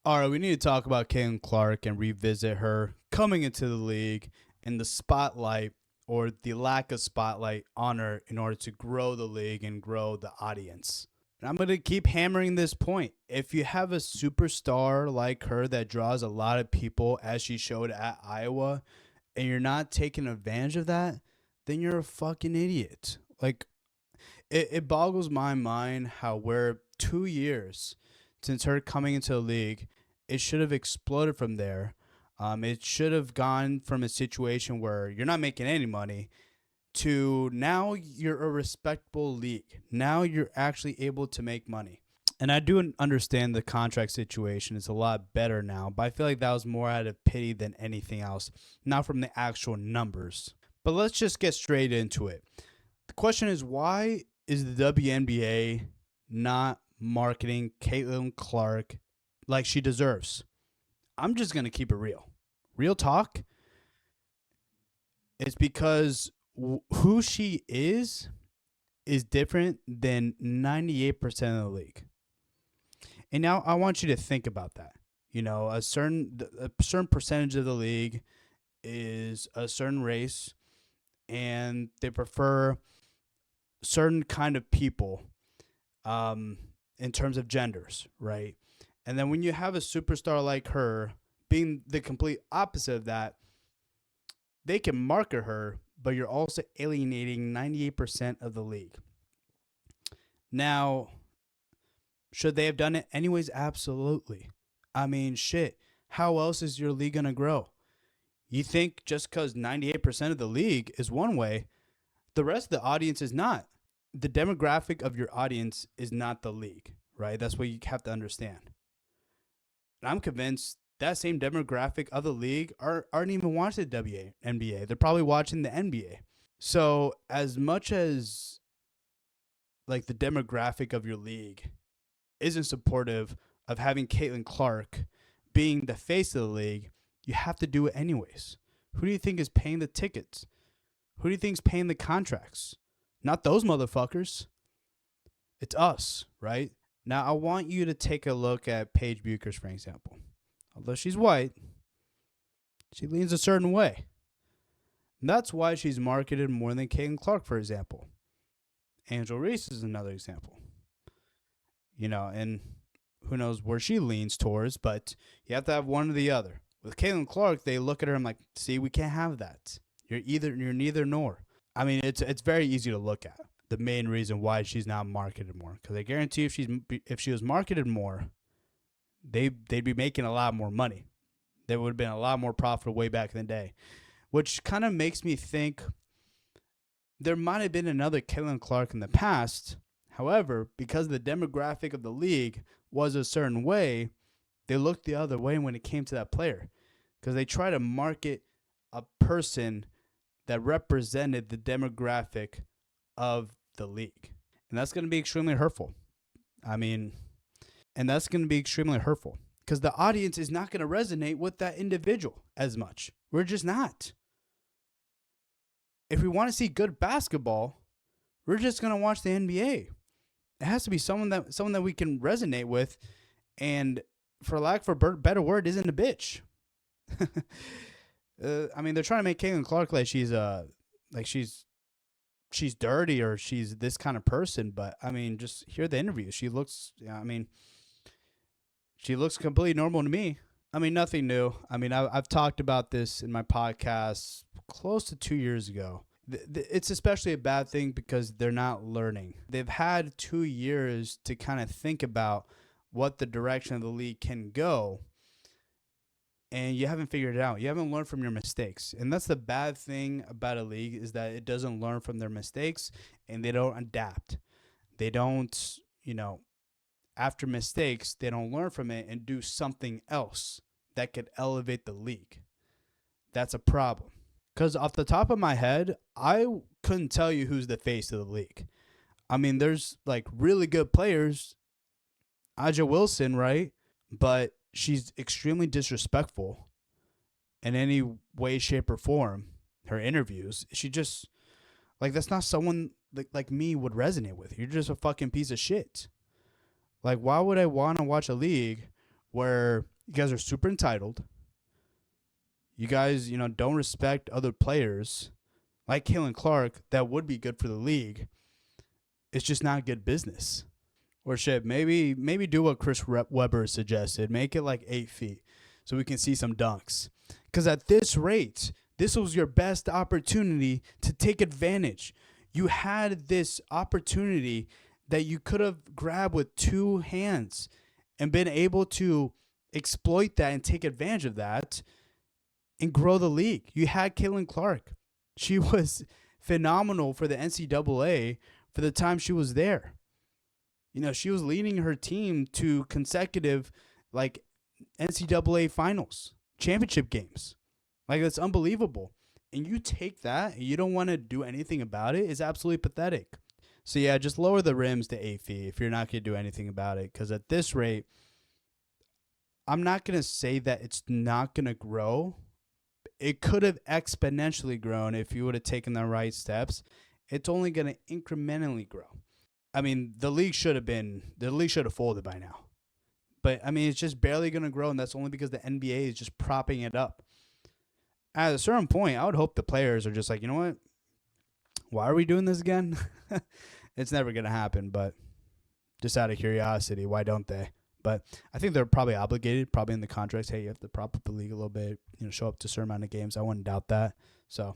All right, we need to talk about Caitlin Clark and revisit her coming into the league and the spotlight or the lack of spotlight on her in order to grow the league and grow the audience. And I'm going to keep hammering this point. If you have a superstar like her that draws a lot of people, as she showed at Iowa, and you're not taking advantage of that, then you're a fucking idiot. Like, it boggles my mind how we're 2 years since her coming into the league. It should have exploded from there. It should have gone from a situation where you're not making any money to now you're a respectable league. Now you're actually able to make money. And I do understand the contract situation is a lot better now, but I feel like that was more out of pity than anything else, not from the actual numbers. But let's just get straight into it. The question is, why is the WNBA not marketing Caitlin Clark like she deserves? I'm just going to keep it real. Real talk. It's because who she is different than 98% of the league. And now I want you to think about that. You know, a certain percentage of the league is a certain race, and they prefer certain kind of people in terms of genders, right? And then when you have a superstar like her being the complete opposite of that, they can market her, but you're also alienating 98% of the league. Now, should they have done it anyways? Absolutely. I mean, shit. How else is your league going to grow? You think just because 98% of the league is one way, the rest of the audience is not. The demographic of your audience is not the league, right? That's what you have to understand. And I'm convinced that same demographic of the league aren't even watching the WNBA. They're probably watching the NBA. So as much as like the demographic of your league isn't supportive of having Caitlin Clark being the face of the league, you have to do it anyways. Who do you think is paying the tickets? Who do you think is paying the contracts? Not those motherfuckers. It's us, right? Now, I want you to take a look at Paige Buchers, for example. Although she's white, she leans a certain way. And that's why she's marketed more than Caitlin Clark, for example. Angel Reese is another example. You know, and who knows where she leans towards, but you have to have one or the other. With Caitlin Clark, they look at her and like, see, we can't have that. You're neither nor. I mean, it's very easy to look at. The main reason why she's not marketed more, because I guarantee if she was marketed more, they'd be making a lot more money. They would have been a lot more profitable way back in the day, which kind of makes me think there might have been another Caitlin Clark in the past. However, because the demographic of the league was a certain way, they looked the other way when it came to that player, because they try to market a person that represented the demographic of the league. And that's going to be extremely hurtful. That's going to be extremely hurtful because the audience is not going to resonate with that individual as much. We're just not. If we want to see good basketball, we're just going to watch the NBA. It has to be someone that we can resonate with, and for lack of a better word, isn't a bitch. They're trying to make Caitlin Clark like she's dirty or she's this kind of person, but I mean, just hear the interview. She looks completely normal to me. I mean, nothing new. I mean, I've talked about this in my podcast close to 2 years ago. It's especially a bad thing because they're not learning. They've had 2 years to kind of think about what the direction of the league can go, and you haven't figured it out. You haven't learned from your mistakes. And that's the bad thing about a league, is that it doesn't learn from their mistakes and they don't adapt. They don't, after mistakes, they don't learn from it and do something else that could elevate the league. That's a problem. Because off the top of my head, I couldn't tell you who's the face of the league. I mean, there's like really good players. Aja Wilson, right? But she's extremely disrespectful in any way, shape, or form. Her interviews, she just, like, that's not someone like me would resonate with. You're just a fucking piece of shit. Like, why would I want to watch a league where You guys are super entitled. You guys, don't respect other players like Caitlin Clark that would be good for the league. It's just not good business. Or shit, maybe do what Chris Webber suggested. Make it like 8 feet so we can see some dunks. Because at this rate, this was your best opportunity to take advantage. You had this opportunity that you could have grabbed with two hands and been able to exploit that and take advantage of that and grow the league. You had Caitlin Clark. She was phenomenal for the NCAA for the time she was there. She was leading her team to consecutive like NCAA finals, championship games. Like, that's unbelievable. And you take that and you don't want to do anything about it is absolutely pathetic. So yeah, just lower the rims to 8 feet if you're not going to do anything about it. Because at this rate, I'm not going to say that it's not going to grow. It could have exponentially grown if you would have taken the right steps. It's only going to incrementally grow. I mean, the league should have folded by now. But I mean, it's just barely going to grow, and that's only because the NBA is just propping it up. At a certain point, I would hope the players are just like, you know what? Why are we doing this again? It's never going to happen, but just out of curiosity, why don't they? But I think they're probably obligated, probably in the contracts. Hey, you have to prop up the league a little bit, show up to a certain amount of games. I wouldn't doubt that. So